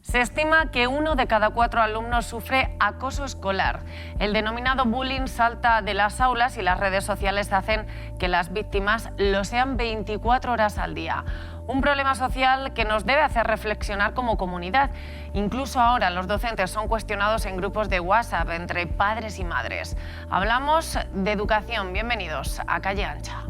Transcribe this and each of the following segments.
Se estima que 1 de cada 4 alumnos sufre acoso escolar. El denominado bullying salta de las aulas y las redes sociales hacen que las víctimas lo sean 24 horas al día. Un problema social que nos debe hacer reflexionar como comunidad. Incluso ahora los docentes son cuestionados en grupos de WhatsApp entre padres y madres. Hablamos de educación. Bienvenidos a Calle Ancha.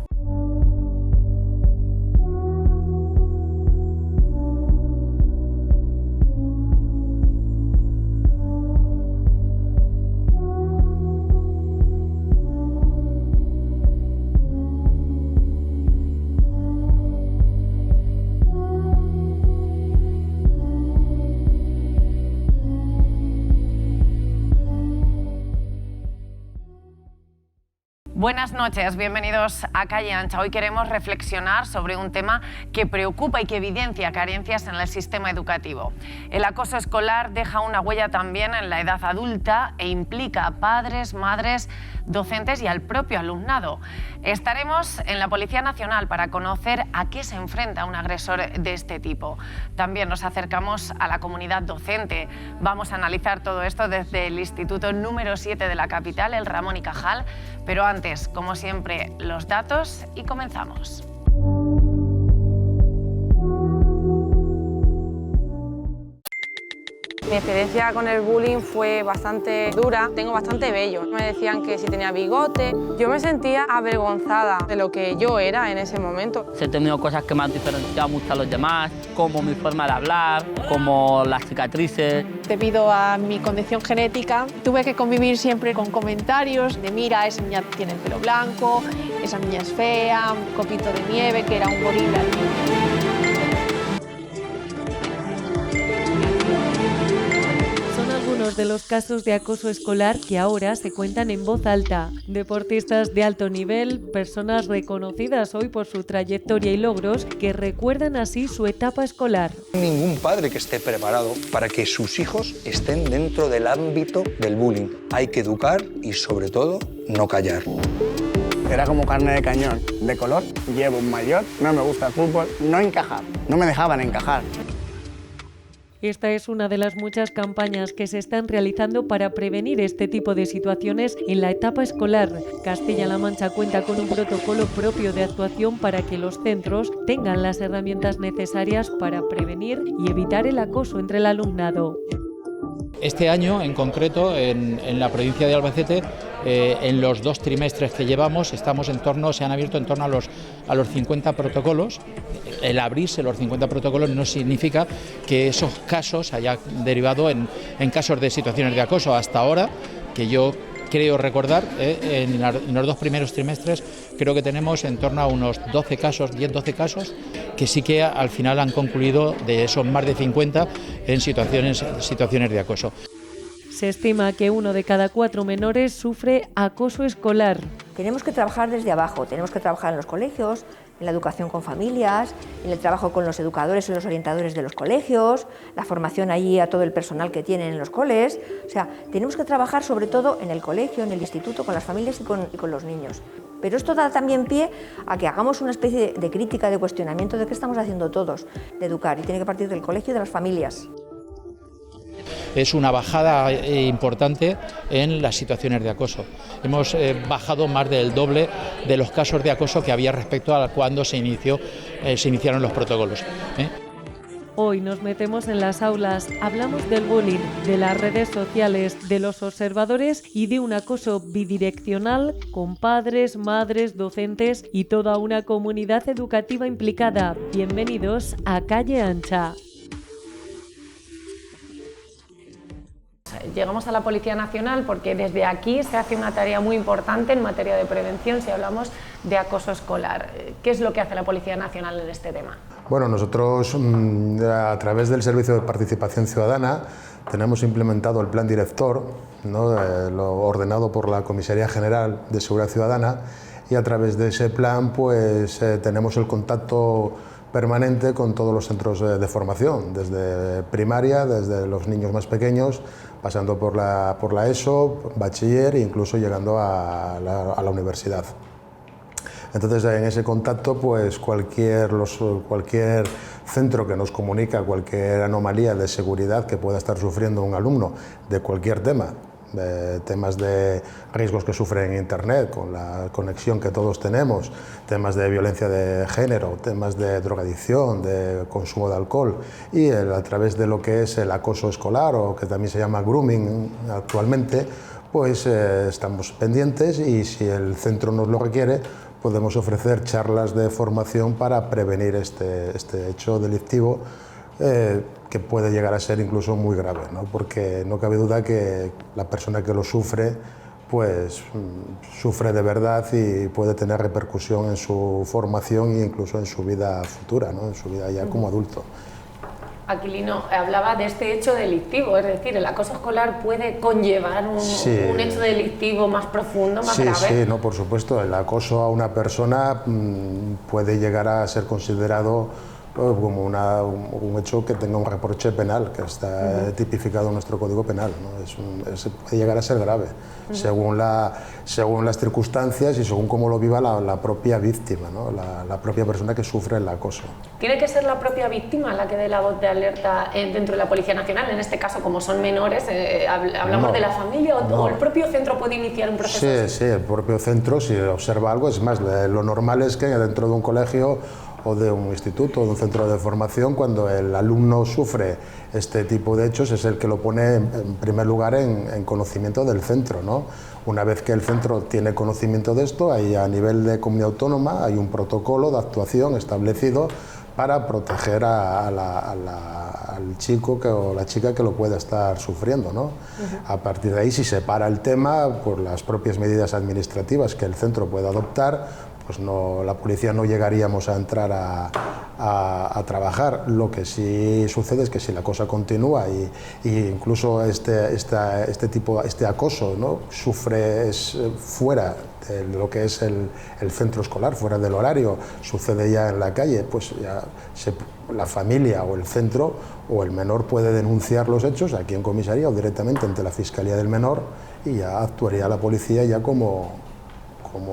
Buenas noches, bienvenidos a Calle Ancha. Hoy queremos reflexionar sobre un tema que preocupa y que evidencia carencias en el sistema educativo. El acoso escolar deja una huella también en la edad adulta e implica a padres, madres, docentes y al propio alumnado. Estaremos en la Policía Nacional para conocer a qué se enfrenta un agresor de este tipo. También nos acercamos a la comunidad docente. Vamos a analizar todo esto desde el Instituto número 7 de la capital, el Ramón y Cajal. Pero antes, como siempre, los datos y comenzamos. Mi experiencia con el bullying fue bastante dura, tengo bastante vello. Me decían que si tenía bigote, yo me sentía avergonzada de lo que yo era en ese momento. He tenido cosas que me han diferenciado mucho a los demás, como mi forma de hablar, como las cicatrices. Debido a mi condición genética, tuve que convivir siempre con comentarios de mira, esa niña tiene el pelo blanco, esa niña es fea, un copito de nieve que era un gorila. De los casos de acoso escolar que ahora se cuentan en voz alta. Deportistas de alto nivel, personas reconocidas hoy por su trayectoria y logros, que recuerdan así su etapa escolar. Ningún padre que esté preparado para que sus hijos estén dentro del ámbito del bullying. Hay que educar y, sobre todo, no callar. Era como carne de cañón, de color, llevo un maillot, no me gusta el fútbol, no encajaba, no me dejaban encajar. Esta es una de las muchas campañas que se están realizando para prevenir este tipo de situaciones en la etapa escolar. Castilla-La Mancha cuenta con un protocolo propio de actuación para que los centros tengan las herramientas necesarias para prevenir y evitar el acoso entre el alumnado. Este año, en concreto, en la provincia de Albacete, en los 2 trimestres que llevamos, se han abierto en torno a los 50 protocolos. El abrirse los 50 protocolos no significa que esos casos hayan derivado en casos de situaciones de acoso. Hasta ahora, que yo creo recordar, en los 2 primeros trimestres creo que tenemos en torno a unos 12 casos, 10-12 casos, que sí que al final han concluido de esos más de 50 en situaciones de acoso. Se estima que 1 de cada 4 menores sufre acoso escolar. Tenemos que trabajar desde abajo, tenemos que trabajar en los colegios, en la educación con familias, en el trabajo con los educadores y los orientadores de los colegios, la formación allí a todo el personal que tienen en los coles. O sea, tenemos que trabajar sobre todo en el colegio, en el instituto, con las familias y con los niños. Pero esto da también pie a que hagamos una especie de crítica, de cuestionamiento de qué estamos haciendo todos, de educar, y tiene que partir del colegio y de las familias. Es una bajada importante en las situaciones de acoso. Hemos bajado más del doble de los casos de acoso que había respecto a cuando se iniciaron los protocolos. Hoy nos metemos en las aulas, hablamos del bullying, de las redes sociales, de los observadores y de un acoso bidireccional con padres, madres, docentes y toda una comunidad educativa implicada. Bienvenidos a Calle Ancha. Llegamos a la Policía Nacional porque desde aquí se hace una tarea muy importante en materia de prevención si hablamos de acoso escolar. ¿Qué es lo que hace la Policía Nacional en este tema? Bueno, nosotros a través del Servicio de Participación Ciudadana tenemos implementado el plan director, ¿no? Lo ordenado por la Comisaría General de Seguridad Ciudadana, y a través de ese plan pues tenemos el contacto permanente con todos los centros de formación, desde primaria, desde los niños más pequeños, pasando por la ESO, bachiller e incluso llegando a la universidad. Entonces, en ese contacto, pues cualquier centro que nos comunica cualquier anomalía de seguridad que pueda estar sufriendo un alumno de cualquier tema, de temas de riesgos que sufre en Internet, con la conexión que todos tenemos, temas de violencia de género, temas de drogadicción, de consumo de alcohol, y a través de lo que es el acoso escolar, o que también se llama grooming actualmente, pues estamos pendientes, y si el centro nos lo requiere, podemos ofrecer charlas de formación para prevenir este hecho delictivo, que puede llegar a ser incluso muy grave, ¿no? Porque no cabe duda que la persona que lo sufre, pues sufre de verdad y puede tener repercusión en su formación e incluso en su vida futura, ¿no? En su vida ya como adulto. Aquilino, hablaba de este hecho delictivo, es decir, el acoso escolar puede conllevar un hecho delictivo más profundo, más grave. Sí, no, por supuesto, el acoso a una persona puede llegar a ser considerado como un hecho que tenga un reproche penal, que está tipificado en nuestro Código Penal, ¿no? Puede llegar a ser grave, según las circunstancias y según cómo lo viva la propia víctima, ¿no? La propia persona que sufre el acoso. ¿Tiene que ser la propia víctima la que dé la voz de alerta dentro de la Policía Nacional? En este caso, como son menores, ¿hablamos de la familia o el propio centro puede iniciar un proceso? Sí, el propio centro, si observa algo, es más, lo normal es que dentro de un colegio o de un instituto o de un centro de formación, cuando el alumno sufre este tipo de hechos, es el que lo pone en primer lugar en conocimiento del centro, ¿no? Una vez que el centro tiene conocimiento de esto, ahí a nivel de comunidad autónoma hay un protocolo de actuación establecido para proteger al chico o la chica que lo pueda estar sufriendo, ¿no? A partir de ahí, si se para el tema por las propias medidas administrativas que el centro pueda adoptar, pues no, la policía no llegaríamos a entrar a trabajar. Lo que sí sucede es que si la cosa continúa y incluso este acoso, ¿no? sufre fuera de lo que es el centro escolar, fuera del horario, sucede ya en la calle, pues ya la familia o el centro o el menor puede denunciar los hechos aquí en comisaría o directamente ante la Fiscalía del Menor, y ya actuaría la policía ya como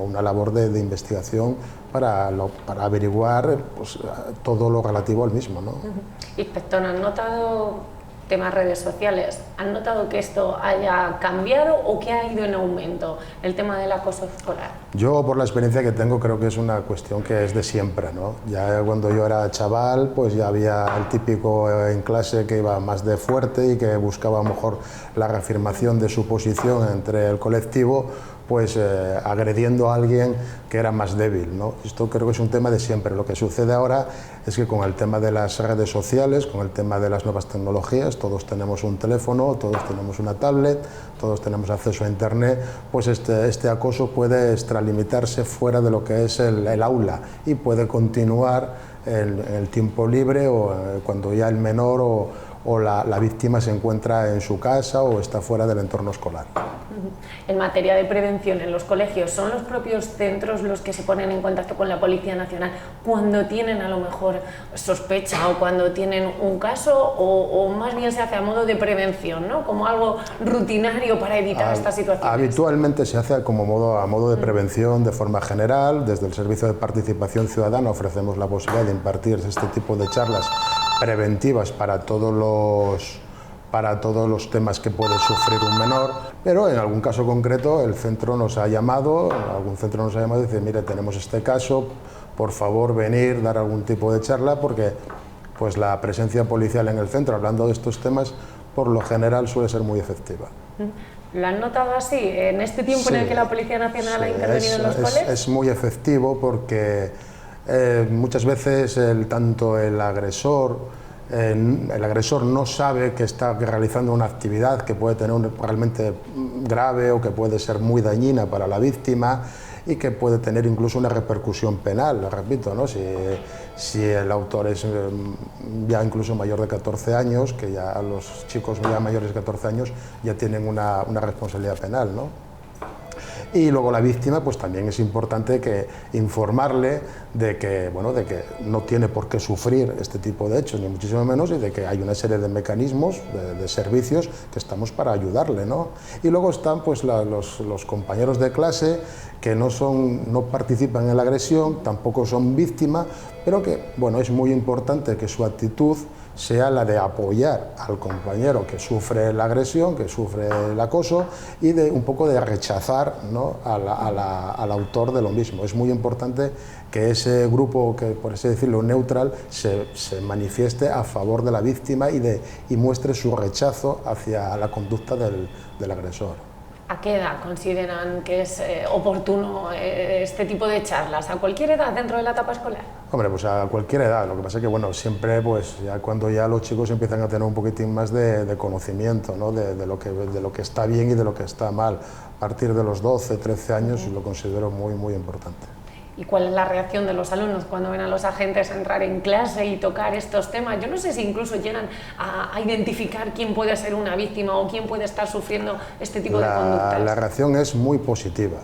una labor de investigación para averiguar pues, todo lo relativo al mismo, ¿no? Inspector, ¿han notado temas redes sociales? ¿Han notado que esto haya cambiado o que ha ido en aumento el tema del acoso escolar? Yo, por la experiencia que tengo, creo que es una cuestión que es de siempre, ¿no? Ya cuando yo era chaval, pues ya había el típico en clase que iba más de fuerte y que buscaba a lo mejor la reafirmación de su posición entre el colectivo, pues agrediendo a alguien que era más débil, ¿no? Esto creo que es un tema de siempre. Lo que sucede ahora es que con el tema de las redes sociales, con el tema de las nuevas tecnologías, todos tenemos un teléfono, todos tenemos una tablet, todos tenemos acceso a Internet, pues este acoso puede extralimitarse fuera de lo que es el aula y puede continuar en el tiempo libre o cuando ya el menor o la víctima se encuentra en su casa o está fuera del entorno escolar. En materia de prevención en los colegios, ¿son los propios centros los que se ponen en contacto con la Policía Nacional cuando tienen a lo mejor sospecha o cuando tienen un caso, o más bien se hace a modo de prevención, ¿no? Como algo rutinario para evitar estas situaciones? Habitualmente se hace a modo de prevención de forma general. Desde el Servicio de Participación Ciudadana ofrecemos la posibilidad de impartir este tipo de charlas preventivas para todos los temas que puede sufrir un menor, pero en algún caso concreto el centro nos ha llamado, y dice, mire, tenemos este caso, por favor venir, dar algún tipo de charla, porque pues la presencia policial en el centro, hablando de estos temas, por lo general suele ser muy efectiva. ¿Lo han notado así en este tiempo en el que la Policía Nacional ha intervenido en los colegios? Es muy efectivo porque muchas veces tanto el agresor no sabe que está realizando una actividad que puede tener realmente grave o que puede ser muy dañina para la víctima y que puede tener incluso una repercusión penal, lo repito, ¿no? Si el autor es ya incluso mayor de 14 años, que ya los chicos ya mayores de 14 años ya tienen una responsabilidad penal, ¿no? Y luego la víctima, pues también es importante que informarle de que, bueno, de que no tiene por qué sufrir este tipo de hechos, ni muchísimo menos, y de que hay una serie de mecanismos, de servicios que estamos para ayudarle, ¿no? Y luego están pues los compañeros de clase que no participan en la agresión, tampoco son víctimas, pero que, bueno, es muy importante que su actitud sea la de apoyar al compañero que sufre la agresión, que sufre el acoso, y de un poco de rechazar, ¿no?, al autor de lo mismo. Es muy importante que ese grupo, que por así decirlo neutral, se manifieste a favor de la víctima y muestre su rechazo hacia la conducta del agresor. ¿A qué edad consideran que es oportuno este tipo de charlas? ¿A cualquier edad dentro de la etapa escolar? Hombre, pues a cualquier edad. Lo que pasa es que, bueno, siempre, pues ya cuando ya los chicos empiezan a tener un poquitín más de conocimiento, ¿no?, de lo que está bien y de lo que está mal. A partir de los 12, 13 años lo considero muy, muy importante. ¿Y cuál es la reacción de los alumnos cuando ven a los agentes entrar en clase y tocar estos temas? Yo no sé si incluso llegan a identificar quién puede ser una víctima o quién puede estar sufriendo este tipo de conductas. La reacción es muy positiva,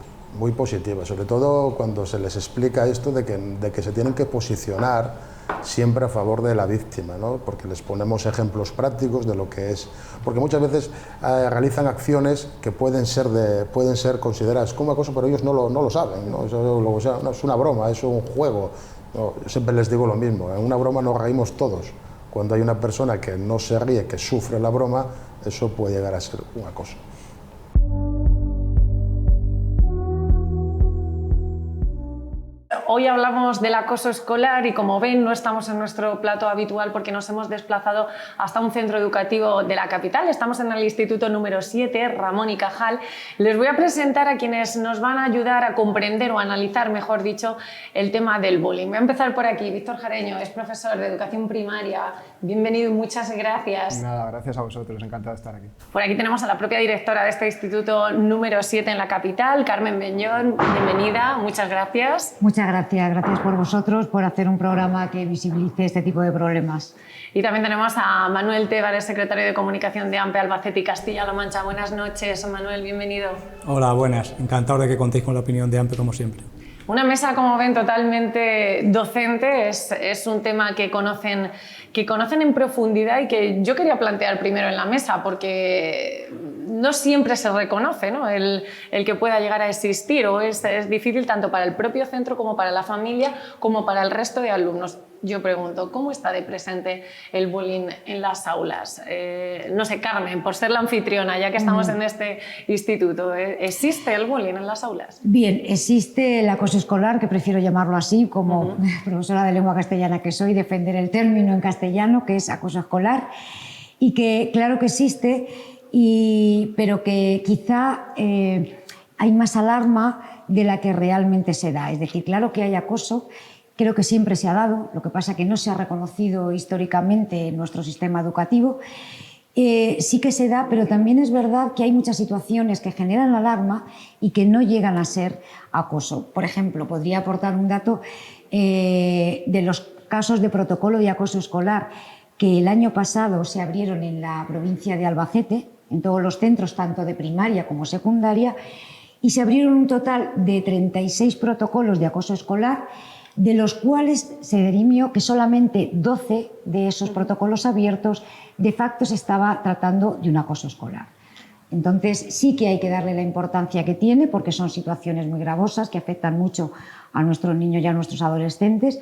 sobre todo cuando se les explica esto de que se tienen que posicionar siempre a favor de la víctima, ¿no?, porque les ponemos ejemplos prácticos de lo que es, porque muchas veces realizan acciones que pueden ser consideradas como acoso, pero ellos no lo saben, ¿no? No es una broma, es un juego. No, yo siempre les digo lo mismo, en una broma nos reímos todos. Cuando hay una persona que no se ríe, que sufre la broma, eso puede llegar a ser un acoso. Hoy hablamos del acoso escolar y, como ven, no estamos en nuestro plato habitual porque nos hemos desplazado hasta un centro educativo de la capital. Estamos en el instituto número 7, Ramón y Cajal. Les voy a presentar a quienes nos van a ayudar a comprender o analizar, mejor dicho, el tema del bullying. Voy a empezar por aquí. Víctor Jareño es profesor de educación primaria. Bienvenido y muchas gracias. Nada, gracias a vosotros. Encantado de estar aquí. Por aquí tenemos a la propia directora de este instituto número 7 en la capital, Carmen Beñón. Bienvenida, muchas gracias. Muchas gracias por vosotros, por hacer un programa que visibilice este tipo de problemas. Y también tenemos a Manuel Tévares, secretario de Comunicación de AMPE Albacete y Castilla-La Mancha. Buenas noches, Manuel, bienvenido. Hola, buenas. Encantado de que contéis con la opinión de AMPE, como siempre. Una mesa, como ven, totalmente docente. Es un tema que conocen en profundidad y que yo quería plantear primero en la mesa, porque no siempre se reconoce, ¿no?, el que pueda llegar a existir, o es difícil tanto para el propio centro como para la familia como para el resto de alumnos. Yo pregunto, ¿cómo está de presente el bullying en las aulas? No sé, Carmen, por ser la anfitriona, ya que estamos en este instituto, ¿existe el bullying en las aulas? Bien, existe el acoso escolar, que prefiero llamarlo así, como profesora de lengua castellana que soy, defender el término en castellano, que es acoso escolar, y que claro que existe, pero que quizá hay más alarma de la que realmente se da. Es decir, claro que hay acoso, creo que siempre se ha dado, lo que pasa es que no se ha reconocido históricamente en nuestro sistema educativo. Sí que se da, pero también es verdad que hay muchas situaciones que generan alarma y que no llegan a ser acoso. Por ejemplo, podría aportar un dato de los casos de protocolo de acoso escolar que el año pasado se abrieron en la provincia de Albacete, en todos los centros, tanto de primaria como secundaria, y se abrieron un total de 36 protocolos de acoso escolar, de los cuales se dirimió que solamente 12 de esos protocolos abiertos de facto se estaba tratando de un acoso escolar. Entonces sí que hay que darle la importancia que tiene, porque son situaciones muy gravosas que afectan mucho a nuestros niños y a nuestros adolescentes,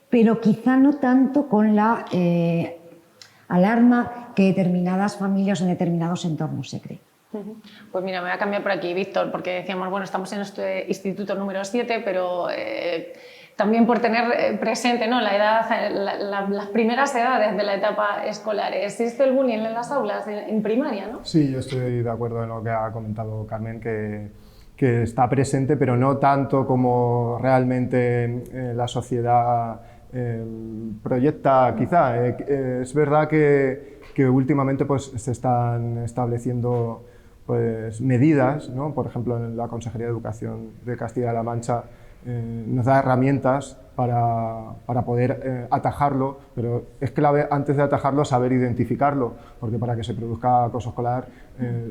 pero quizá no tanto con la alarma que determinadas familias o en determinados entornos se cree. Pues mira, me voy a cambiar por aquí, Víctor, porque decíamos, bueno, estamos en este instituto número 7, pero también por tener presente, ¿no?, la edad, las primeras edades de la etapa escolar. ¿Existe el bullying en las aulas, en primaria, no? Sí, yo estoy de acuerdo en lo que ha comentado Carmen, que está presente, pero no tanto como realmente la sociedad proyecta, quizá. Es verdad que últimamente pues, se están estableciendo pues, medidas, ¿no? Por ejemplo, en la Consejería de Educación de Castilla-La Mancha nos da herramientas para poder atajarlo, pero es clave antes de atajarlo saber identificarlo, porque para que se produzca acoso escolar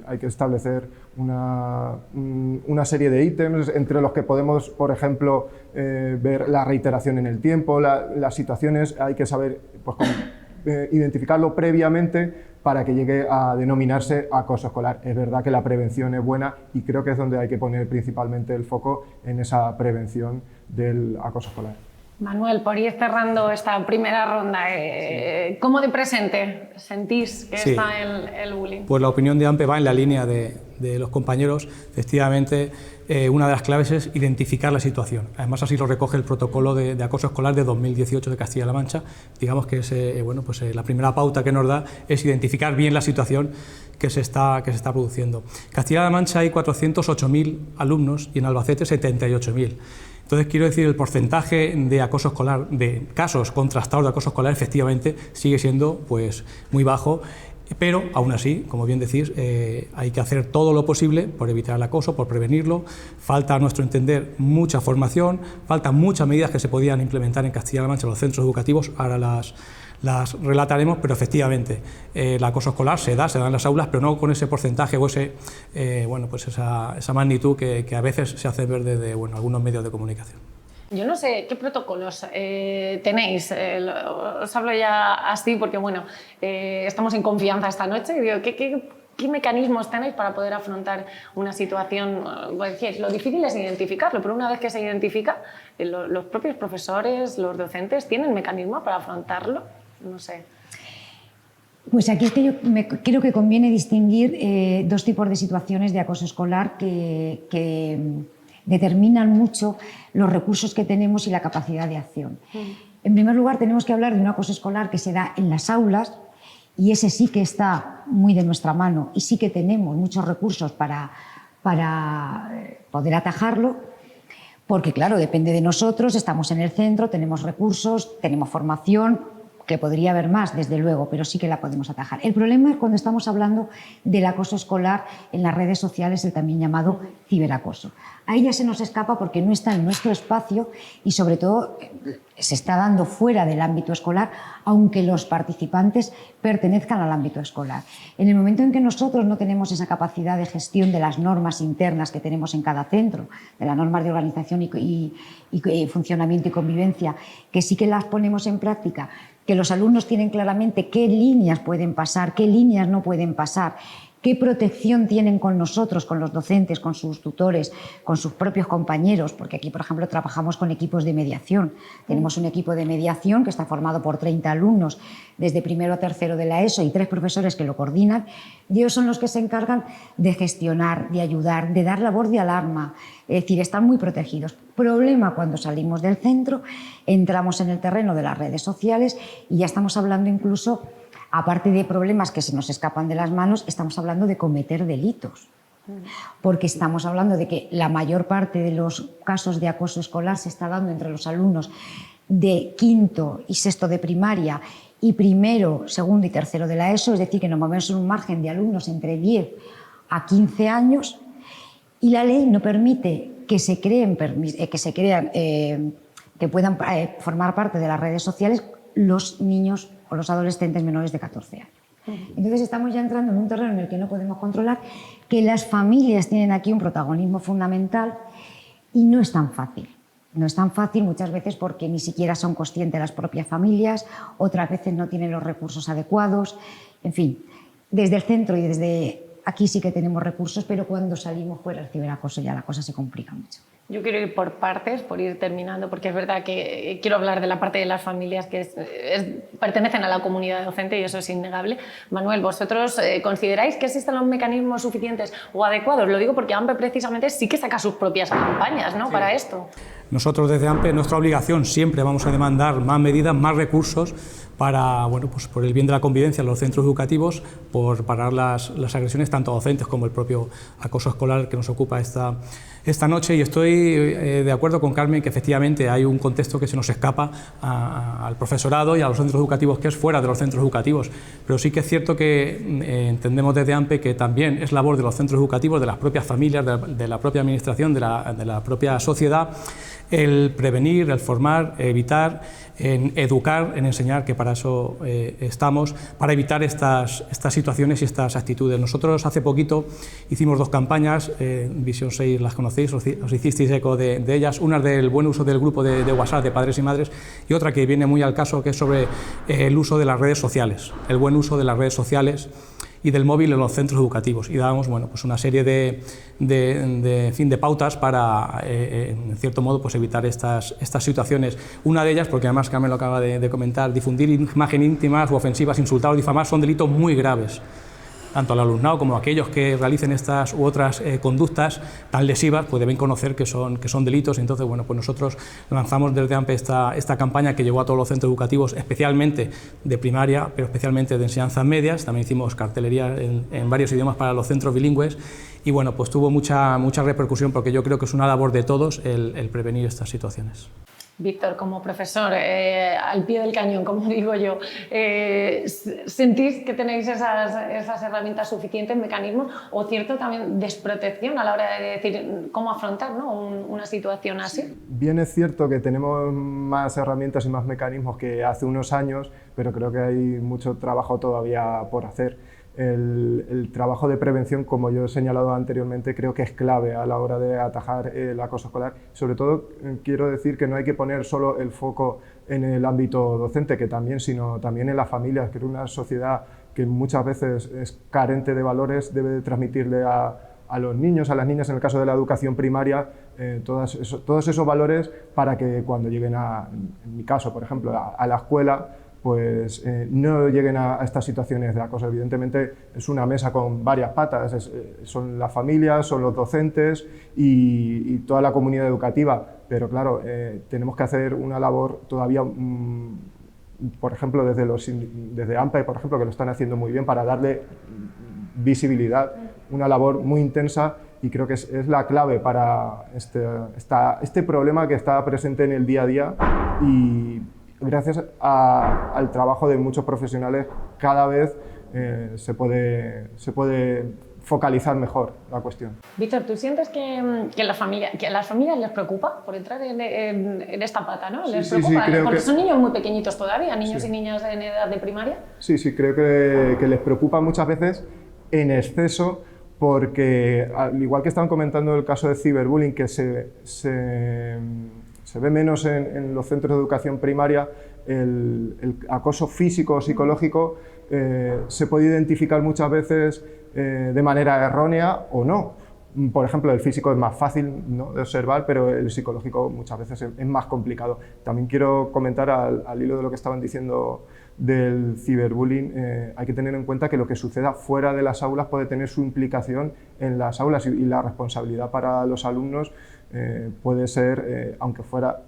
hay que establecer una serie de ítems entre los que podemos, por ejemplo, ver la reiteración en el tiempo, las situaciones, hay que saber pues, identificarlo previamente para que llegue a denominarse acoso escolar. Es verdad que la prevención es buena y creo que es donde hay que poner principalmente el foco en esa prevención del acoso escolar. Manuel, por ir cerrando esta primera ronda, ¿cómo de presente sentís que está el bullying? Pues la opinión de AMPE va en la línea de los compañeros. Efectivamente, una de las claves es identificar la situación. Además, así lo recoge el protocolo de acoso escolar de 2018 de Castilla-La Mancha. Digamos que es, la primera pauta que nos da es identificar bien la situación que se está produciendo. En Castilla-La Mancha hay 408.000 alumnos y en Albacete 78.000. Entonces, quiero decir, el porcentaje de acoso escolar, de casos contrastados de acoso escolar, efectivamente sigue siendo pues, muy bajo, pero aún así, como bien decís, hay que hacer todo lo posible por evitar el acoso, por prevenirlo. Falta, a nuestro entender, mucha formación, faltan muchas medidas que se podían implementar en Castilla-La Mancha en los centros educativos, ahora las relataremos, pero efectivamente el acoso escolar se da en las aulas, pero no con ese porcentaje o esa magnitud que a veces se hace ver desde algunos medios de comunicación. Yo no sé qué protocolos tenéis, os hablo ya así porque estamos en confianza esta noche. Digo, ¿qué mecanismos tenéis para poder afrontar una situación? Lo difícil es identificarlo, pero una vez que se identifica, los propios profesores, los docentes, ¿tienen mecanismos para afrontarlo? No sé. Pues aquí es que yo creo que conviene distinguir dos tipos de situaciones de acoso escolar que determinan mucho los recursos que tenemos y la capacidad de acción. En primer lugar, tenemos que hablar de un acoso escolar que se da en las aulas, y ese sí que está muy de nuestra mano y sí que tenemos muchos recursos para poder atajarlo, porque claro, depende de nosotros, estamos en el centro, tenemos recursos, tenemos formación, que podría haber más, desde luego, pero sí que la podemos atajar. El problema es cuando estamos hablando del acoso escolar en las redes sociales, el también llamado ciberacoso. Ahí ya se nos escapa porque no está en nuestro espacio y sobre todo se está dando fuera del ámbito escolar, aunque los participantes pertenezcan al ámbito escolar. En el momento en que nosotros no tenemos esa capacidad de gestión de las normas internas que tenemos en cada centro, de las normas de organización y funcionamiento y convivencia, que sí que las ponemos en práctica, que los alumnos tienen claramente qué líneas pueden pasar, qué líneas no pueden pasar, qué protección tienen con nosotros, con los docentes, con sus tutores, con sus propios compañeros, porque aquí, por ejemplo, trabajamos con equipos de mediación. Tenemos un equipo de mediación que está formado por 30 alumnos desde primero a tercero de la ESO y 3 profesores que lo coordinan, y ellos son los que se encargan de gestionar, de ayudar, de dar la voz de alarma, es decir, están muy protegidos. Problema cuando salimos del centro, entramos en el terreno de las redes sociales y ya estamos hablando incluso, aparte de problemas que se nos escapan de las manos, estamos hablando de cometer delitos. Porque estamos hablando de que la mayor parte de los casos de acoso escolar se está dando entre los alumnos de quinto y sexto de primaria y primero, segundo y tercero de la ESO, es decir, que nos movemos en un margen de alumnos entre 10 a 15 años y la ley no permite que que puedan formar parte de las redes sociales los niños o los adolescentes menores de 14 años. Entonces estamos ya entrando en un terreno en el que no podemos controlar, que las familias tienen aquí un protagonismo fundamental y no es tan fácil. No es tan fácil muchas veces porque ni siquiera son conscientes las propias familias, otras veces no tienen los recursos adecuados, en fin, desde el centro y desde aquí sí que tenemos recursos, pero cuando salimos fuera del ciberacoso ya la cosa se complica mucho. Yo quiero ir por partes, por ir terminando, porque es verdad que quiero hablar de la parte de las familias que pertenecen a la comunidad docente y eso es innegable. Manuel, ¿vosotros consideráis que existen los mecanismos suficientes o adecuados? Lo digo porque AMPE precisamente sí que saca sus propias campañas, ¿no? Sí. Para esto. Nosotros desde AMPE, nuestra obligación, siempre vamos a demandar más medidas, más recursos para, bueno, pues por el bien de la convivencia en los centros educativos, por parar las agresiones tanto a docentes como el propio acoso escolar que nos ocupa esta noche. Y estoy de acuerdo con Carmen que efectivamente hay un contexto que se nos escapa al profesorado y a los centros educativos, que es fuera de los centros educativos, pero sí que es cierto que entendemos desde AMPE que también es labor de los centros educativos, de las propias familias, de la propia administración, de la propia sociedad, el prevenir, el formar, evitar, en educar, en enseñar, que para eso estamos, para evitar estas situaciones y estas actitudes. Nosotros hace poquito hicimos 2 campañas, Visión 6 las conocéis, os hicisteis eco de ellas, una del buen uso del grupo de WhatsApp de padres y madres y otra que viene muy al caso, que es sobre el uso de las redes sociales, el buen uso de las redes sociales y del móvil en los centros educativos, y dábamos, bueno, pues una serie de pautas para, en cierto modo, pues evitar estas situaciones. Una de ellas, porque además Carmen lo acaba de comentar, difundir imágenes íntimas u ofensivas, insultar o difamar son delitos muy graves, tanto al alumnado como a aquellos que realicen estas u otras conductas tan lesivas, pues deben conocer que son delitos. Entonces, bueno, pues nosotros lanzamos desde AMPE esta campaña que llegó a todos los centros educativos, especialmente de primaria, pero especialmente de enseñanzas medias. También hicimos cartelería en varios idiomas para los centros bilingües y, bueno, pues tuvo mucha repercusión, porque yo creo que es una labor de todos el prevenir estas situaciones. Víctor, como profesor, al pie del cañón, como digo yo, ¿sentís que tenéis esas herramientas suficientes, mecanismos, o cierto también desprotección a la hora de decir cómo afrontar, ¿no?, una situación así? Bien, es cierto que tenemos más herramientas y más mecanismos que hace unos años, pero creo que hay mucho trabajo todavía por hacer. El trabajo de prevención, como yo he señalado anteriormente, creo que es clave a la hora de atajar el acoso escolar. Sobre todo, quiero decir que no hay que poner solo el foco en el ámbito docente, que también, sino también en las familias, que una sociedad que muchas veces es carente de valores debe de transmitirle a los niños, a las niñas, en el caso de la educación primaria, todos esos valores para que cuando lleguen en mi caso, por ejemplo, a la escuela, pues no lleguen a estas situaciones de acoso. Evidentemente es una mesa con varias patas, son las familias, son los docentes y toda la comunidad educativa, pero claro, tenemos que hacer una labor todavía, por ejemplo, desde AMPE, por ejemplo, que lo están haciendo muy bien para darle visibilidad, una labor muy intensa, y creo que es la clave para este problema que está presente en el día a día, y gracias al trabajo de muchos profesionales cada vez se puede focalizar mejor la cuestión. Víctor, ¿tú sientes que a las familias les preocupa por entrar en esta pata, ¿no? ¿Les preocupa? Sí, porque son niños muy pequeñitos todavía, niños y niñas en edad de primaria. Sí, creo que les preocupa muchas veces en exceso, porque al igual que estaban comentando el caso de ciberbullying, que se ve menos en los centros de educación primaria, el acoso físico o psicológico se puede identificar muchas veces de manera errónea o no. Por ejemplo, el físico es más fácil, ¿no?, de observar, pero el psicológico muchas veces es más complicado. También quiero comentar al hilo de lo que estaban diciendo del ciberbullying, hay que tener en cuenta que lo que suceda fuera de las aulas puede tener su implicación en las aulas, y la responsabilidad para los alumnos puede ser, aunque fuera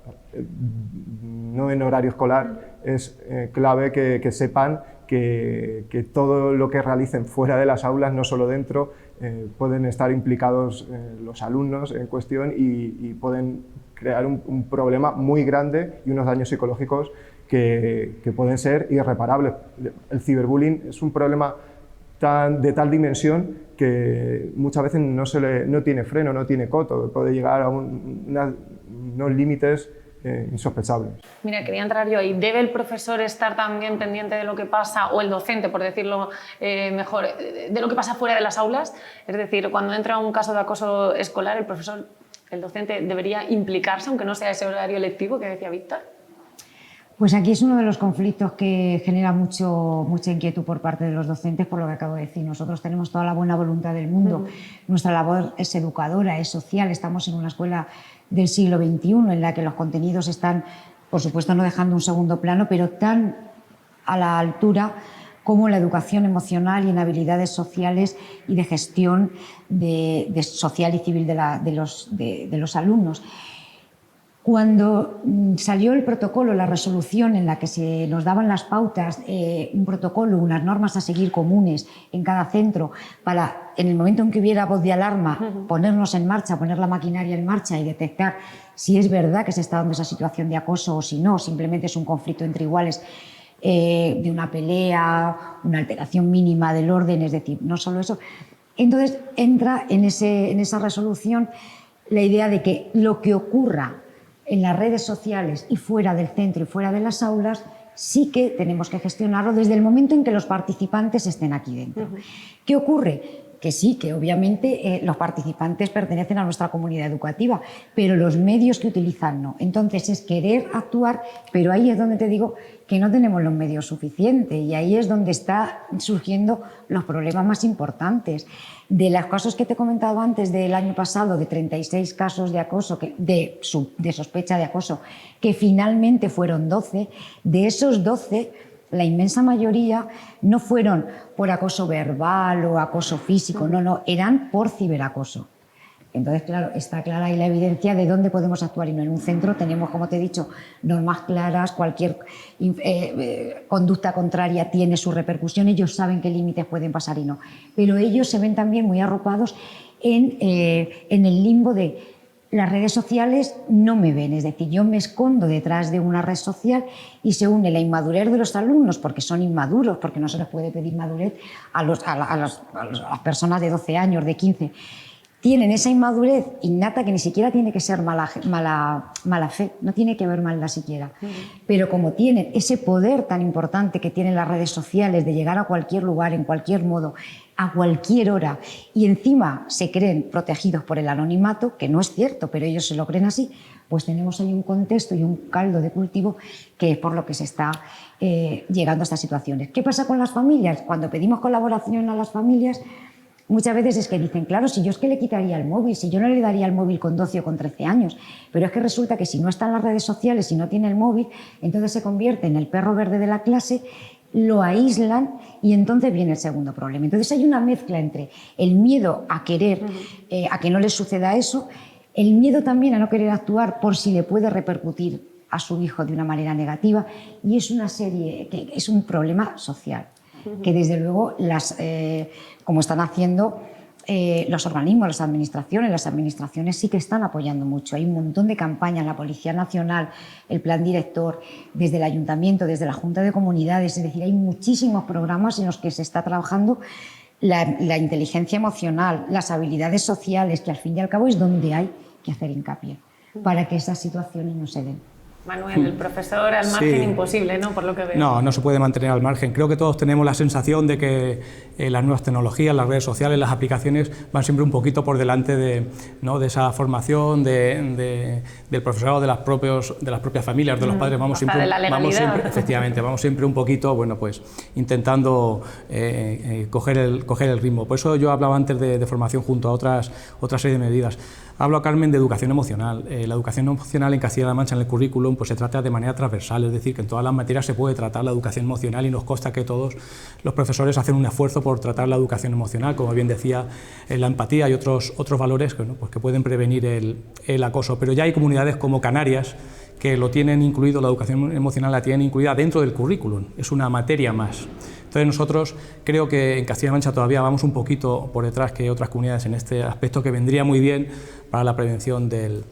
no en horario escolar, es clave que sepan que todo lo que realicen fuera de las aulas, no solo dentro, pueden estar implicados los alumnos en cuestión y pueden crear un problema muy grande y unos daños psicológicos que pueden ser irreparables. El ciberbullying es un problema de tal dimensión que muchas veces no tiene freno, no tiene coto, puede llegar a unos límites insospechables. Mira, quería entrar yo ahí. ¿Debe el profesor estar también pendiente de lo que pasa, o el docente, por decirlo mejor, de lo que pasa fuera de las aulas? Es decir, cuando entra un caso de acoso escolar, el docente debería implicarse, aunque no sea ese horario lectivo que decía Víctor. Pues aquí es uno de los conflictos que genera mucha inquietud por parte de los docentes, por lo que acabo de decir. Nosotros tenemos toda la buena voluntad del mundo. Nuestra labor es educadora, es social. Estamos en una escuela del siglo XXI en la que los contenidos están, por supuesto, no dejando un segundo plano, pero tan a la altura como la educación emocional y en habilidades sociales y de gestión social y civil de los alumnos. Cuando salió el protocolo, la resolución en la que se nos daban las pautas, un protocolo, unas normas a seguir comunes en cada centro para, en el momento en que hubiera voz de alarma, ponernos en marcha, poner la maquinaria en marcha y detectar si es verdad que se está dando esa situación de acoso o si no, simplemente es un conflicto entre iguales, de una pelea, una alteración mínima del orden, es decir, no solo eso. Entonces entra en esa resolución la idea de que lo que ocurra en las redes sociales y fuera del centro y fuera de las aulas sí que tenemos que gestionarlo desde el momento en que los participantes estén aquí dentro. ¿Qué ocurre? Que sí, que obviamente los participantes pertenecen a nuestra comunidad educativa, pero los medios que utilizan no. Entonces es querer actuar, pero ahí es donde te digo que no tenemos los medios suficientes y ahí es donde están surgiendo los problemas más importantes. De los casos que te he comentado antes del año pasado, de 36 casos de acoso, de sospecha de acoso, que finalmente fueron 12, de esos 12, la inmensa mayoría no fueron por acoso verbal o acoso físico, no, eran por ciberacoso. Entonces, claro, está clara ahí la evidencia de dónde podemos actuar y no en un centro. Tenemos, como te he dicho, normas claras, cualquier conducta contraria tiene su repercusión, ellos saben qué límites pueden pasar y no. Pero ellos se ven también muy arropados en el limbo de las redes sociales no me ven, es decir, yo me escondo detrás de una red social y se une la inmadurez de los alumnos porque son inmaduros, porque no se les puede pedir madurez a las personas de 12 años, de 15. Tienen esa inmadurez innata que ni siquiera tiene que ser mala fe, no tiene que ver maldad siquiera. Pero como tienen ese poder tan importante que tienen las redes sociales de llegar a cualquier lugar, en cualquier modo, a cualquier hora, y encima se creen protegidos por el anonimato, que no es cierto, pero ellos se lo creen así, pues tenemos ahí un contexto y un caldo de cultivo que es por lo que se está llegando a estas situaciones. ¿Qué pasa con las familias? Cuando pedimos colaboración a las familias, muchas veces es que dicen, claro, si yo es que le quitaría el móvil, si yo no le daría el móvil con 12 o con 13 años, pero es que resulta que si no está en las redes sociales, si no tiene el móvil, entonces se convierte en el perro verde de la clase, lo aíslan y entonces viene el segundo problema. Entonces hay una mezcla entre el miedo a querer, a que no les suceda eso, el miedo también a no querer actuar por si le puede repercutir a su hijo de una manera negativa, y es una serie, que es un problema social, que desde luego como están haciendo los organismos, las administraciones sí que están apoyando mucho. Hay un montón de campañas, la Policía Nacional, el Plan Director, desde el Ayuntamiento, desde la Junta de Comunidades, es decir, hay muchísimos programas en los que se está trabajando la inteligencia emocional, las habilidades sociales, que al fin y al cabo es donde hay que hacer hincapié para que esas situaciones no se den. Manuel, el profesor al margen, imposible, ¿no? Por lo que veo. No se puede mantener al margen. Creo que todos tenemos la sensación de que las nuevas tecnologías, las redes sociales, las aplicaciones van siempre un poquito por delante de esa formación del profesorado, de las propias familias, de los padres. Vamos siempre, efectivamente, vamos siempre un poquito, bueno, pues intentando coger el ritmo. Por eso yo hablaba antes de formación junto a otra serie de medidas. Hablo, Carmen, de educación emocional. La educación emocional en Castilla-La Mancha, en el currículum, pues se trata de manera transversal, es decir, que en todas las materias se puede tratar la educación emocional y nos consta que todos los profesores hacen un esfuerzo por tratar la educación emocional, como bien decía, la empatía y otros valores que, pues que pueden prevenir el acoso. Pero ya hay comunidades como Canarias que lo tienen incluido, la educación emocional la tienen incluida dentro del currículum, es una materia más. Entonces nosotros creo que en Castilla-La Mancha todavía vamos un poquito por detrás que otras comunidades en este aspecto, que vendría muy bien para la prevención del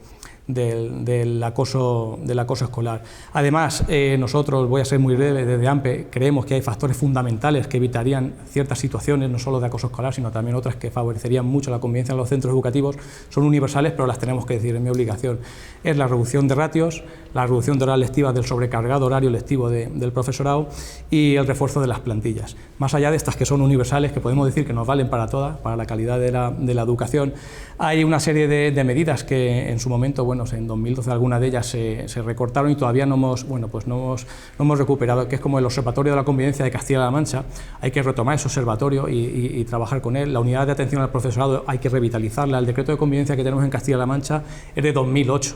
acoso escolar. Además, nosotros, voy a ser muy breve, desde AMPE creemos que hay factores fundamentales que evitarían ciertas situaciones, no solo de acoso escolar, sino también otras que favorecerían mucho la convivencia en los centros educativos. Son universales, pero las tenemos que decir, es mi obligación. Es la reducción de ratios, la reducción de horas lectivas, del sobrecargado horario lectivo del profesorado y el refuerzo de las plantillas. Más allá de estas que son universales, que podemos decir que nos valen para todas, para la calidad de la educación, hay una serie de medidas que en su momento, bueno, en 2012 algunas de ellas se recortaron y todavía no hemos recuperado, que es como el Observatorio de la Convivencia de Castilla-La Mancha. Hay que retomar ese observatorio y trabajar con él. La unidad de atención al profesorado hay que revitalizarla. El decreto de convivencia que tenemos en Castilla-La Mancha es de 2008.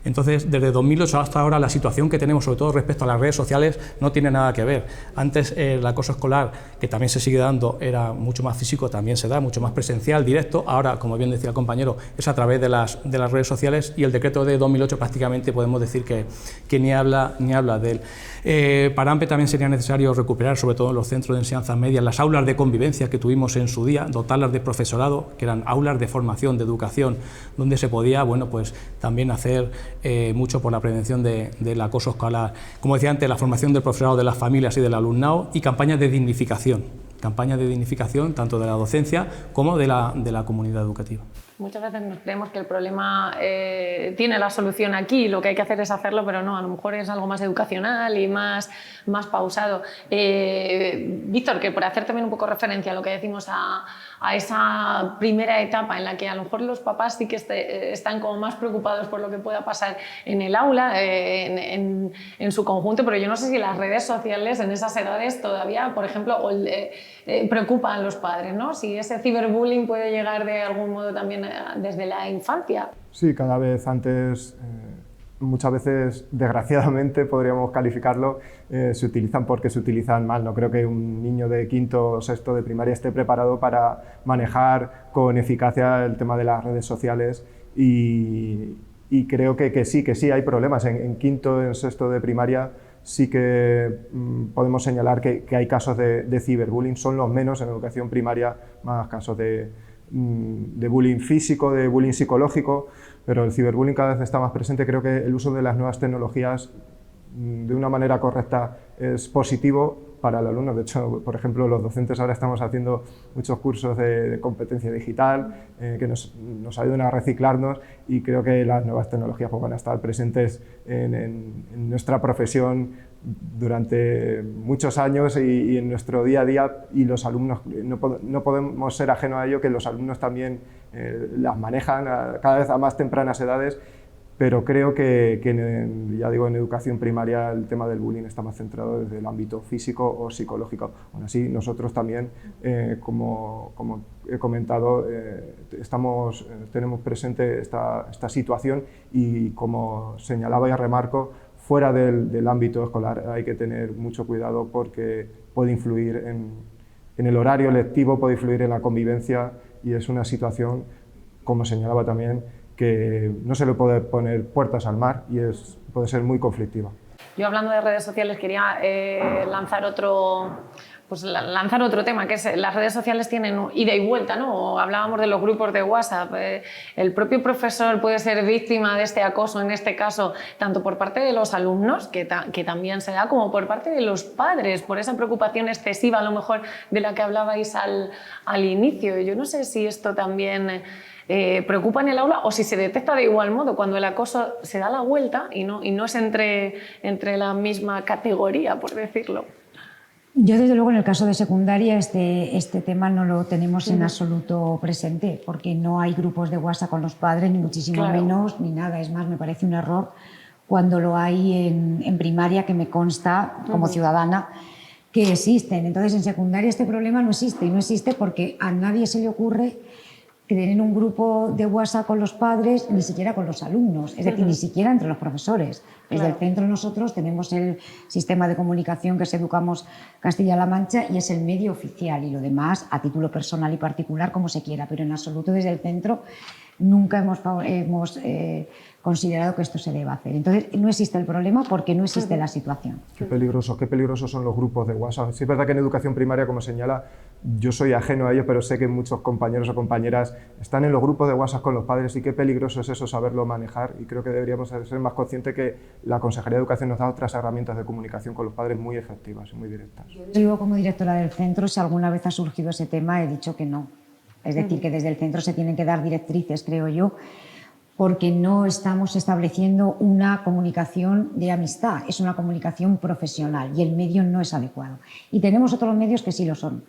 Entonces, desde 2008 hasta ahora, la situación que tenemos, sobre todo respecto a las redes sociales, no tiene nada que ver. Antes el acoso escolar, que también se sigue dando, era mucho más físico, también se da, mucho más presencial, directo. Ahora, como bien decía el compañero, es a través de las redes sociales, y el decreto de 2008 prácticamente podemos decir que ni habla de él. Para AMPE también sería necesario recuperar, sobre todo en los centros de enseñanza media, las aulas de convivencia que tuvimos en su día, dotarlas de profesorado, que eran aulas de formación, de educación, donde se podía, bueno, pues también hacer mucho por la prevención del acoso escolar. Como decía antes, la formación del profesorado, de las familias y del alumnado, y campañas de dignificación tanto de la docencia como de la comunidad educativa. Muchas veces nos creemos que el problema tiene la solución aquí, lo que hay que hacer es hacerlo, pero no, a lo mejor es algo más educacional y más pausado. Víctor, que por hacer también un poco referencia a lo que decimos a esa primera etapa en la que a lo mejor los papás sí que están como más preocupados por lo que pueda pasar en el aula, en su conjunto, pero yo no sé si las redes sociales en esas edades todavía, por ejemplo, preocupan a los padres, ¿no? Si ese ciberbullying puede llegar de algún modo también desde la infancia. Sí, cada vez antes, muchas veces, desgraciadamente, podríamos calificarlo, se utilizan porque se utilizan mal. No creo que un niño de quinto o sexto de primaria esté preparado para manejar con eficacia el tema de las redes sociales, y creo que sí hay problemas. En quinto, en sexto de primaria sí que podemos señalar que hay casos de ciberbullying, son los menos. En educación primaria más casos de bullying físico, de bullying psicológico, pero el ciberbullying cada vez está más presente. Creo que el uso de las nuevas tecnologías de una manera correcta es positivo para el alumno. De hecho, por ejemplo, los docentes ahora estamos haciendo muchos cursos de competencia digital que nos ayudan a reciclarnos, y creo que las nuevas tecnologías pues, van a estar presentes en nuestra profesión durante muchos años y en nuestro día a día, y los alumnos no podemos ser ajenos a ello, que los alumnos también las manejan cada vez a más tempranas edades. Pero creo que ya digo, en educación primaria el tema del bullying está más centrado desde el ámbito físico o psicológico. Aún así, nosotros también, como he comentado, tenemos presente esta situación, y como señalaba y remarco, fuera del ámbito escolar hay que tener mucho cuidado, porque puede influir en el horario lectivo, puede influir en la convivencia, y es una situación, como señalaba también, que no se le puede poner puertas al mar, y puede ser muy conflictiva. Yo, hablando de redes sociales, quería lanzar otro tema, que es las redes sociales tienen ida y vuelta, ¿no? Hablábamos de los grupos de WhatsApp. El propio profesor puede ser víctima de este acoso, en este caso, tanto por parte de los alumnos, que también se da, como por parte de los padres, por esa preocupación excesiva, a lo mejor, de la que hablabais al inicio. Yo no sé si esto también preocupa en el aula, o si se detecta de igual modo cuando el acoso se da la vuelta y no es entre la misma categoría, por decirlo. Yo, desde luego, en el caso de secundaria, este tema no lo tenemos en absoluto presente, porque no hay grupos de WhatsApp con los padres, ni muchísimo menos, ni nada. Es más, me parece un error cuando lo hay en primaria, que me consta como ciudadana que existen. Entonces, en secundaria este problema no existe, y no existe porque a nadie se le ocurre tener un grupo de WhatsApp con los padres, ni siquiera con los alumnos, es decir, ni siquiera entre los profesores. Desde el centro nosotros tenemos el sistema de comunicación, que es Educamos Castilla-La Mancha, y es el medio oficial, y lo demás a título personal y particular, como se quiera, pero en absoluto desde el centro nunca hemos considerado que esto se deba hacer. Entonces, no existe el problema porque no existe la situación. Qué peligrosos son los grupos de WhatsApp. Sí, es verdad que en educación primaria, como señala, yo soy ajeno a ello, pero sé que muchos compañeros o compañeras están en los grupos de WhatsApp con los padres, y qué peligroso es eso, saberlo manejar, y creo que deberíamos ser más conscientes que la Consejería de Educación nos da otras herramientas de comunicación con los padres muy efectivas y muy directas. Yo, como directora del centro, si alguna vez ha surgido ese tema, he dicho que no. Es decir, que desde el centro se tienen que dar directrices, creo yo, porque no estamos estableciendo una comunicación de amistad, es una comunicación profesional, y el medio no es adecuado. Y tenemos otros medios que sí lo son.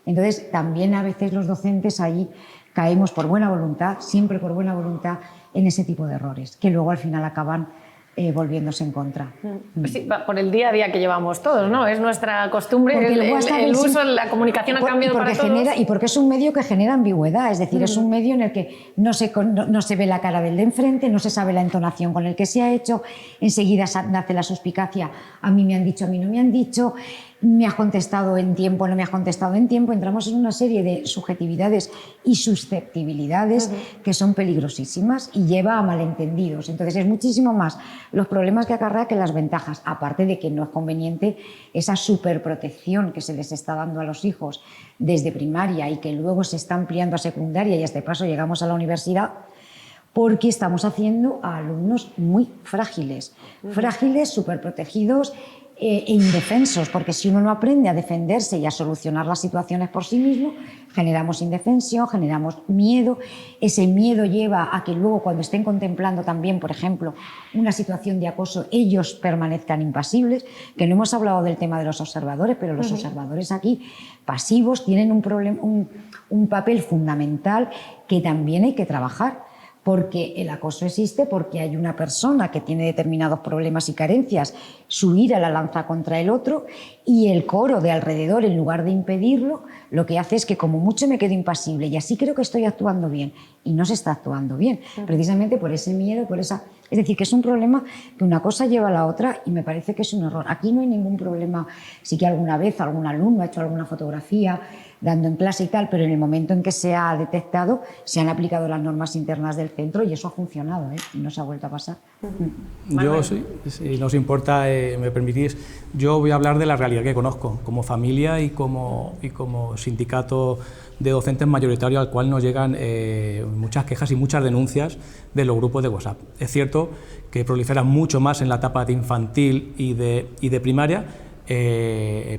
Entonces, también a veces los docentes ahí caemos por buena voluntad, siempre por buena voluntad, en ese tipo de errores, que luego al final acaban volviéndose en contra. Pues sí, por el día a día que llevamos todos, ¿no? Es nuestra costumbre, Porque el uso, la comunicación ha cambiado para todos. Y porque es un medio que genera ambigüedad, es decir, es un medio en el que no se ve la cara del de enfrente, no se sabe la entonación con el que se ha hecho, enseguida nace la suspicacia, a mí me han dicho, a mí no me han dicho, me has contestado en tiempo, no me has contestado en tiempo, entramos en una serie de subjetividades y susceptibilidades que son peligrosísimas y lleva a malentendidos. Entonces es muchísimo más los problemas que acarrea que las ventajas, aparte de que no es conveniente esa superprotección que se les está dando a los hijos desde primaria y que luego se está ampliando a secundaria y a este paso llegamos a la universidad, porque estamos haciendo a alumnos muy frágiles, superprotegidos e indefensos, porque si uno no aprende a defenderse y a solucionar las situaciones por sí mismo, generamos indefensión, generamos miedo. Ese miedo lleva a que luego, cuando estén contemplando también, por ejemplo, una situación de acoso, ellos permanezcan impasibles, que no hemos hablado del tema de los observadores, pero los observadores aquí pasivos tienen un papel fundamental que también hay que trabajar. Porque el acoso existe, porque hay una persona que tiene determinados problemas y carencias, su ira la lanza contra el otro y el coro de alrededor, en lugar de impedirlo, lo que hace es que como mucho me quedo impasible y así creo que estoy actuando bien y no se está actuando bien, precisamente por ese miedo, por esa... Es decir, que es un problema que una cosa lleva a la otra y me parece que es un error. Aquí no hay ningún problema, sí que alguna vez algún alumno ha hecho alguna fotografía dando en clase y tal, pero en el momento en que se ha detectado, se han aplicado las normas internas del centro y eso ha funcionado, y no se ha vuelto a pasar. Yo, si nos importa, me permitís, yo voy a hablar de la realidad que conozco, como familia y como sindicato de docentes mayoritario al cual nos llegan muchas quejas y muchas denuncias de los grupos de WhatsApp. Es cierto que proliferan mucho más en la etapa de infantil y de primaria.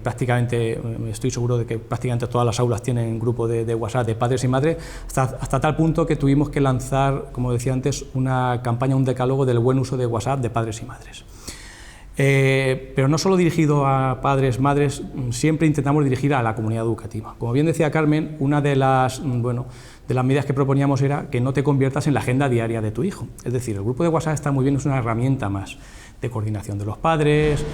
Prácticamente, estoy seguro de que prácticamente todas las aulas tienen grupo de WhatsApp de padres y madres, hasta tal punto que tuvimos que lanzar, como decía antes, una campaña, un decálogo del buen uso de WhatsApp de padres y madres. Pero no solo dirigido a padres, madres, siempre intentamos dirigir a la comunidad educativa. Como bien decía Carmen, una de las medidas que proponíamos era que no te conviertas en la agenda diaria de tu hijo. Es decir, el grupo de WhatsApp está muy bien, es una herramienta más de coordinación de los padres,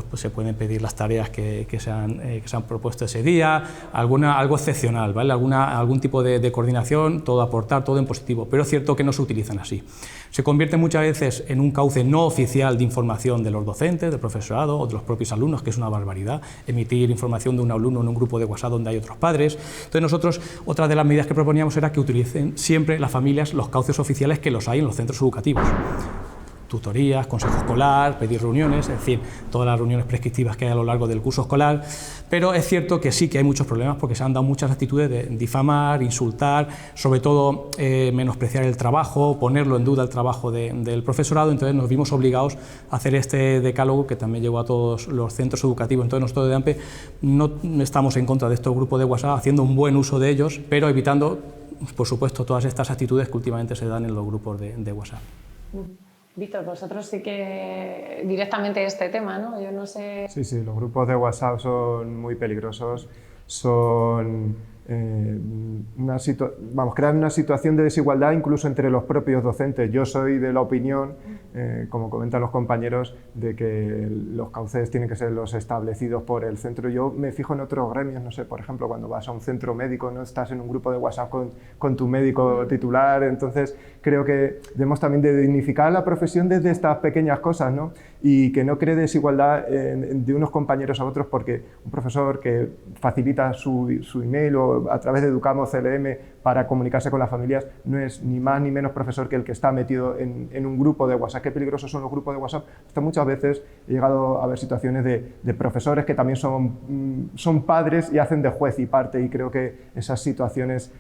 pues se pueden pedir las tareas que se han propuesto ese día, algo excepcional, ¿vale? Algún tipo de coordinación, todo aportar, todo en positivo, pero es cierto que no se utilizan así. Se convierte muchas veces en un cauce no oficial de información de los docentes, del profesorado o de los propios alumnos, que es una barbaridad, emitir información de un alumno en un grupo de WhatsApp donde hay otros padres. Entonces nosotros, otra de las medidas que proponíamos era que utilicen siempre las familias los cauces oficiales que los hay en los centros educativos. Tutorías, consejo escolar, pedir reuniones, es decir, todas las reuniones prescriptivas que hay a lo largo del curso escolar, pero es cierto que sí que hay muchos problemas porque se han dado muchas actitudes de difamar, insultar, sobre todo menospreciar el trabajo, ponerlo en duda el trabajo del profesorado. Entonces nos vimos obligados a hacer este decálogo que también llegó a todos los centros educativos. Entonces nosotros de AMPE no estamos en contra de estos grupos de WhatsApp, haciendo un buen uso de ellos, pero evitando, por supuesto, todas estas actitudes que últimamente se dan en los grupos de WhatsApp. Víctor, vosotros sí que directamente este tema, ¿no? Yo no sé... Sí, los grupos de WhatsApp son muy peligrosos, crean una situación de desigualdad incluso entre los propios docentes. Yo soy de la opinión, como comentan los compañeros, de que los cauces tienen que ser los establecidos por el centro. Yo me fijo en otros gremios, no sé, por ejemplo, cuando vas a un centro médico, no estás en un grupo de WhatsApp con tu médico titular, entonces creo que debemos también de dignificar la profesión desde estas pequeñas cosas, ¿no? Y que no cree desigualdad de unos compañeros a otros, porque un profesor que facilita su email o a través de Educamos CLM para comunicarse con las familias no es ni más ni menos profesor que el que está metido en un grupo de WhatsApp. Qué peligrosos son los grupos de WhatsApp. Hasta muchas veces he llegado a ver situaciones de profesores que también son padres y hacen de juez y parte, y creo que esas situaciones,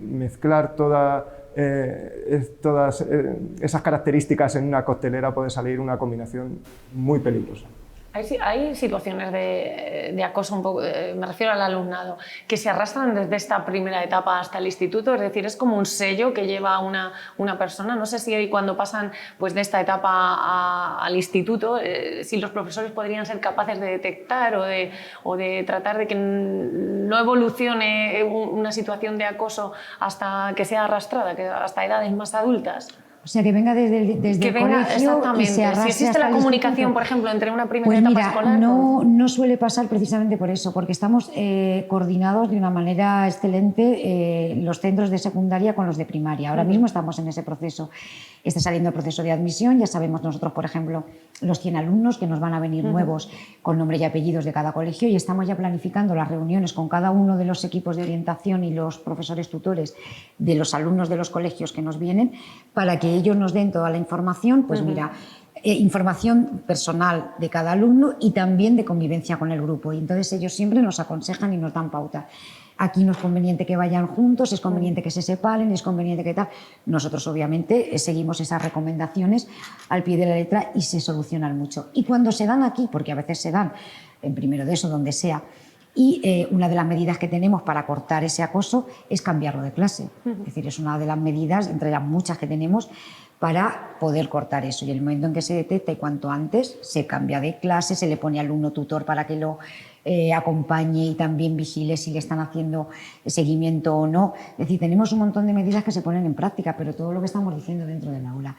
mezclar todas esas características en una coctelera puede salir una combinación muy peligrosa. Hay situaciones de acoso, un poco, me refiero al alumnado, que se arrastran desde esta primera etapa hasta el instituto, es decir, es como un sello que lleva una persona. No sé si cuando pasan pues, de esta etapa al instituto, si los profesores podrían ser capaces de detectar o de tratar de que no evolucione una situación de acoso hasta que sea arrastrada, hasta edades más adultas. O sea, que venga desde el colegio y se arrastre. Si existe la comunicación, por ejemplo, entre una primera pues etapa mira, escolar... no suele pasar precisamente por eso, porque estamos coordinados de una manera excelente los centros de secundaria con los de primaria. Ahora mismo estamos en ese proceso. Está saliendo el proceso de admisión, ya sabemos nosotros, por ejemplo, los 100 alumnos que nos van a venir nuevos con nombre y apellidos de cada colegio, y estamos ya planificando las reuniones con cada uno de los equipos de orientación y los profesores tutores de los alumnos de los colegios que nos vienen, para que ellos nos den toda la información, pues mira, información personal de cada alumno y también de convivencia con el grupo. Y entonces ellos siempre nos aconsejan y nos dan pauta. Aquí no es conveniente que vayan juntos, es conveniente que se separen, es conveniente que tal. Nosotros obviamente seguimos esas recomendaciones al pie de la letra y se solucionan mucho. Y cuando se dan aquí, porque a veces se dan en primero de eso, donde sea, y una de las medidas que tenemos para cortar ese acoso es cambiarlo de clase. Es decir, es una de las medidas, entre las muchas que tenemos, para poder cortar eso. Y el momento en que se detecta y cuanto antes, se cambia de clase, se le pone alumno tutor para que lo acompañe y también vigile si le están haciendo seguimiento o no. Es decir, tenemos un montón de medidas que se ponen en práctica, pero todo lo que estamos diciendo dentro del aula.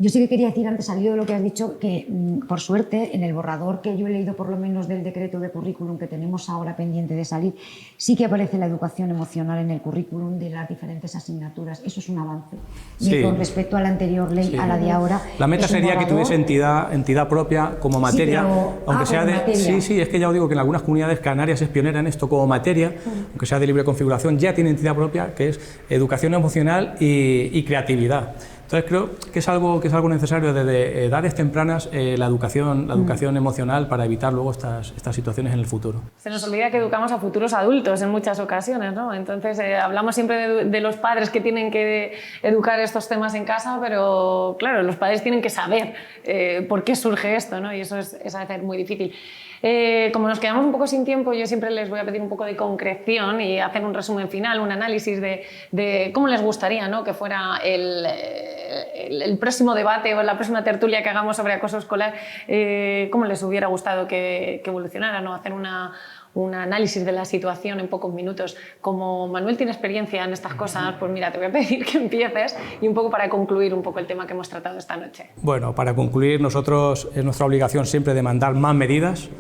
Yo sí que quería decir antes, salido de lo que has dicho, que por suerte en el borrador que yo he leído por lo menos del decreto de currículum que tenemos ahora pendiente de salir, sí que aparece la educación emocional en el currículum de las diferentes asignaturas. Eso es un avance. Sí. Y con respecto a la anterior ley, a la de ahora... La meta sería que tuviese entidad propia como materia, sí, pero, aunque sea de... materia. Sí, es que ya os digo que en algunas comunidades Canarias es pionera en esto como materia, aunque sea de libre configuración, ya tiene entidad propia, que es educación emocional y creatividad. Entonces creo que es algo necesario desde edades tempranas, la educación emocional, para evitar luego estas situaciones en el futuro. Se nos olvida que educamos a futuros adultos en muchas ocasiones, ¿no? Entonces hablamos siempre de los padres que tienen que educar estos temas en casa, pero claro, los padres tienen que saber por qué surge esto, ¿no? Y eso es a veces muy difícil. Como nos quedamos un poco sin tiempo, yo siempre les voy a pedir un poco de concreción y hacer un resumen final, un análisis de cómo les gustaría, ¿no?, que fuera el próximo debate o la próxima tertulia que hagamos sobre acoso escolar, cómo les hubiera gustado que evolucionara, ¿no? Hacer un análisis de la situación en pocos minutos. Como Manuel tiene experiencia en estas cosas, pues mira, te voy a pedir que empieces y un poco para concluir un poco el tema que hemos tratado esta noche. Bueno, para concluir, nosotros es nuestra obligación siempre demandar más medidas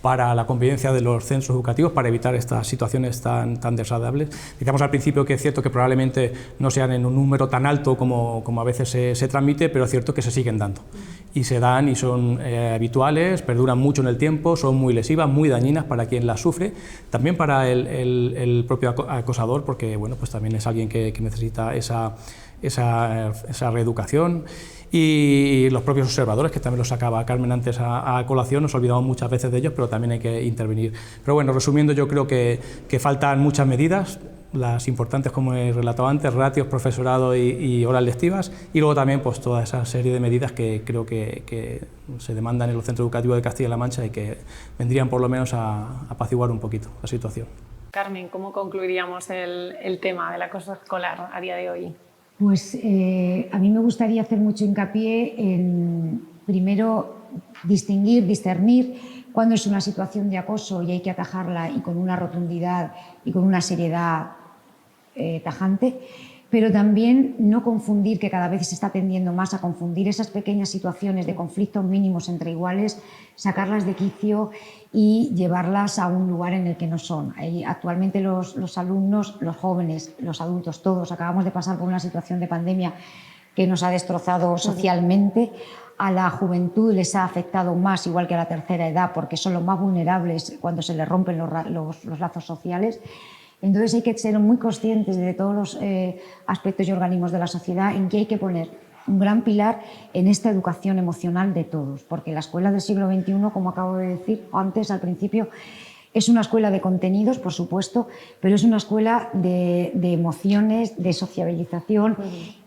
para la convivencia de los centros educativos, para evitar estas situaciones tan desagradables. Decíamos al principio que es cierto que probablemente no sean en un número tan alto como a veces se transmite, pero es cierto que se siguen dando. Y se dan y son habituales, perduran mucho en el tiempo, son muy lesivas, muy dañinas para quien las sufre, también para el propio acosador, porque bueno, pues también es alguien que necesita esa reeducación. Y los propios observadores, que también los sacaba Carmen antes a colación, nos olvidamos muchas veces de ellos, pero también hay que intervenir. Pero bueno, resumiendo, yo creo que faltan muchas medidas, las importantes, como he relatado antes, ratios, profesorado y horas lectivas, y luego también pues toda esa serie de medidas que creo que se demandan en los centros educativos de Castilla-La Mancha y que vendrían por lo menos a apaciguar un poquito la situación. Carmen, ¿cómo concluiríamos el tema del acoso escolar a día de hoy? Pues a mí me gustaría hacer mucho hincapié en, primero, discernir cuándo es una situación de acoso y hay que atajarla y con una rotundidad y con una seriedad tajante, pero también no confundir, que cada vez se está tendiendo más a confundir esas pequeñas situaciones de conflictos mínimos entre iguales, sacarlas de quicio y llevarlas a un lugar en el que no son. Actualmente los alumnos, los jóvenes, los adultos, todos acabamos de pasar por una situación de pandemia que nos ha destrozado socialmente. A la juventud les ha afectado más, igual que a la tercera edad, porque son los más vulnerables cuando se les rompen los lazos sociales. Entonces hay que ser muy conscientes de todos los aspectos y organismos de la sociedad en que hay que poner un gran pilar en esta educación emocional de todos, porque la escuela del siglo XXI, como acabo de decir antes al principio, es una escuela de contenidos, por supuesto, pero es una escuela de emociones, de sociabilización,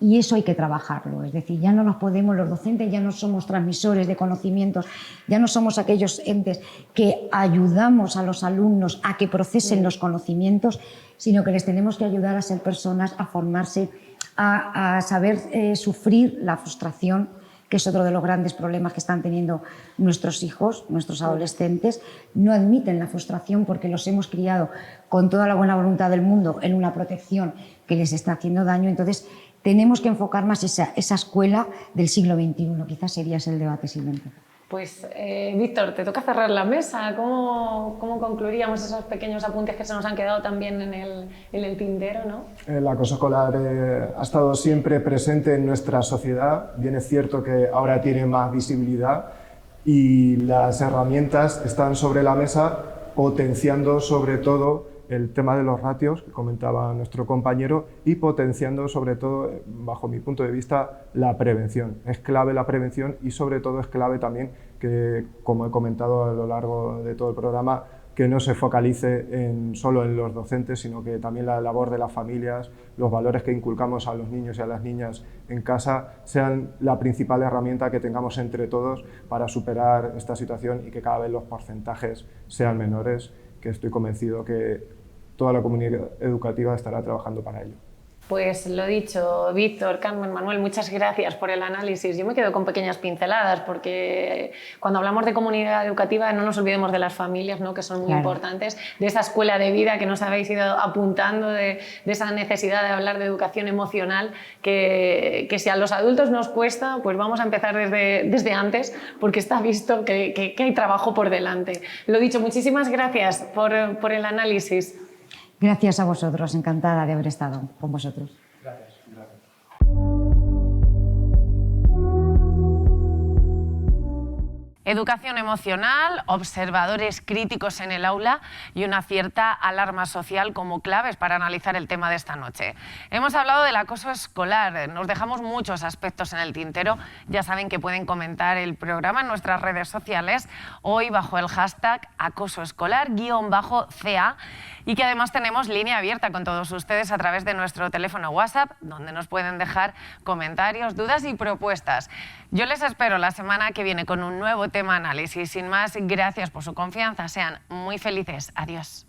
y eso hay que trabajarlo. Es decir, ya no nos podemos, los docentes ya no somos transmisores de conocimientos, ya no somos aquellos entes que ayudamos a los alumnos a que procesen los conocimientos, sino que les tenemos que ayudar a ser personas, a formarse, a saber sufrir la frustración, que es otro de los grandes problemas que están teniendo nuestros hijos, nuestros adolescentes. No admiten la frustración porque los hemos criado con toda la buena voluntad del mundo en una protección que les está haciendo daño. Entonces, tenemos que enfocar más esa escuela del siglo XXI. Quizás sería ese el debate siguiente. Pues, Víctor, te toca cerrar la mesa. ¿Cómo concluiríamos esos pequeños apuntes que se nos han quedado también en el tintero, ¿no? El acoso escolar ha estado siempre presente en nuestra sociedad. Bien es cierto que ahora tiene más visibilidad y las herramientas están sobre la mesa, potenciando sobre todo el tema de los ratios, que comentaba nuestro compañero, y potenciando sobre todo, bajo mi punto de vista, la prevención. Es clave la prevención y sobre todo es clave también que, como he comentado a lo largo de todo el programa, que no se focalice solo en los docentes, sino que también la labor de las familias, los valores que inculcamos a los niños y a las niñas en casa sean la principal herramienta que tengamos entre todos para superar esta situación y que cada vez los porcentajes sean menores, que estoy convencido que toda la comunidad educativa estará trabajando para ello. Pues lo dicho, Víctor, Carmen, Manuel, muchas gracias por el análisis. Yo me quedo con pequeñas pinceladas porque cuando hablamos de comunidad educativa no nos olvidemos de las familias, ¿no? Que son muy importantes, de esa escuela de vida que nos habéis ido apuntando, de esa necesidad de hablar de educación emocional que si a los adultos nos cuesta, pues vamos a empezar desde antes porque está visto que hay trabajo por delante. Lo dicho, muchísimas gracias por el análisis. Gracias a vosotros, encantada de haber estado con vosotros. Gracias. Educación emocional, observadores críticos en el aula y una cierta alarma social como claves para analizar el tema de esta noche. Hemos hablado del acoso escolar, nos dejamos muchos aspectos en el tintero. Ya saben que pueden comentar el programa en nuestras redes sociales, hoy bajo el hashtag acosoescolar_CA, y que además tenemos línea abierta con todos ustedes a través de nuestro teléfono WhatsApp, donde nos pueden dejar comentarios, dudas y propuestas. Yo les espero la semana que viene con un nuevo tema análisis. Sin más, gracias por su confianza. Sean muy felices. Adiós.